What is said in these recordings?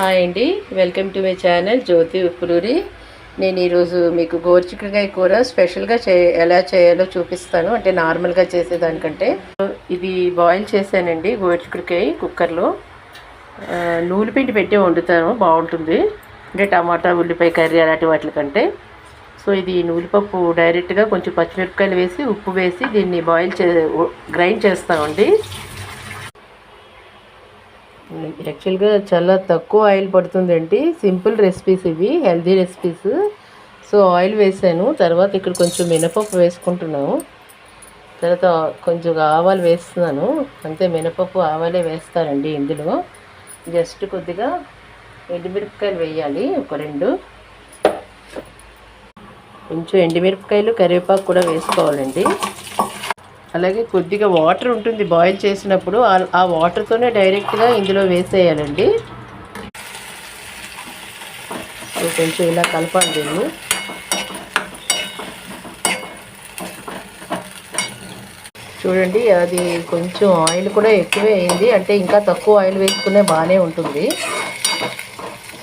Hi అండి, welcome to my channel జ్యోతి ఉప్పులూరి. నేను ఈరోజు మీకు గోరుచిక్కుడుకాయ కూర స్పెషల్గా ఎలా చేయాలో చూపిస్తాను. అంటే నార్మల్గా చేసేదానికంటే ఇది బాయిల్ చేశానండి. గోరుచిక్కుడుకాయ కుక్కర్లో నూనెపిండి పెట్టి వండుతాను, బాగుంటుంది. అంటే టమాటా ఉల్లిపాయ కర్రీ అలాంటి వాటి కంటే. సో ఇది నూనెపప్పు డైరెక్ట్గా కొంచెం పచ్చిమిరపకాయలు వేసి ఉప్పు వేసి దీన్ని గ్రైండ్ చేస్తామండి. యాక్చువల్గా చాలా తక్కువ ఆయిల్ పడుతుందండి. సింపుల్ రెసిపీస్ ఇవి, హెల్దీ రెసిపీస్. సో ఆయిల్ వేసాను, తర్వాత ఇక్కడ కొంచెం మినపప్పు వేసుకుంటున్నాను, తర్వాత కొంచెం ఆవాలు వేస్తున్నాను. అంతే, మినపప్పు ఆవాలే వేస్తానండి. ఇందులో జస్ట్ కొద్దిగా ఎండుమిరపకాయలు వేయాలి, ఒక 2. కొంచెం ఎండుమిరపకాయలు కరివేపాకు కూడా వేసుకోవాలండి. అలాగే కొద్దిగా వాటర్ ఉంటుంది బాయిల్ చేసినప్పుడు, ఆ వాటర్తోనే డైరెక్ట్గా ఇందులో వేసేయాలండి. కొంచెం ఇలా కలపాలి దీన్ని. చూడండి, అది కొంచెం ఆయిల్ కూడా ఎక్కువే అయింది, అంటే ఇంకా తక్కువ ఆయిల్ వేసుకునే బాగానే ఉంటుంది.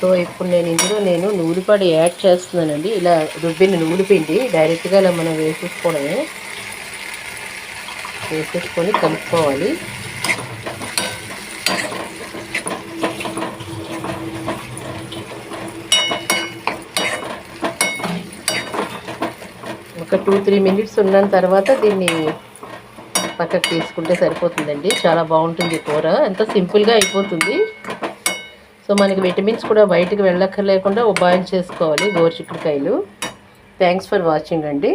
సో ఇప్పుడు ఇందులో నూనెపొడి యాడ్ చేస్తున్నానండి. ఇలా రుబ్బిన నూనెపిండి డైరెక్ట్గా ఇలా మనం వేసేసుకోవడమే. వేసేసుకొని కలుపుకోవాలి. ఒక 2-3 మినిట్స్ ఉన్న తర్వాత దీన్ని పక్కకు తీసుకుంటే సరిపోతుందండి. చాలా బాగుంటుంది కూర, ఎంత సింపుల్గా అయిపోతుంది. సో మనకి విటమిన్స్ కూడా బయటకు వెళ్ళక్కర్లేకుండా బాయిల్ చేసుకోవాలి గోరుచిక్కుడుకాయలు. థ్యాంక్స్ ఫర్ వాచింగ్ అండి.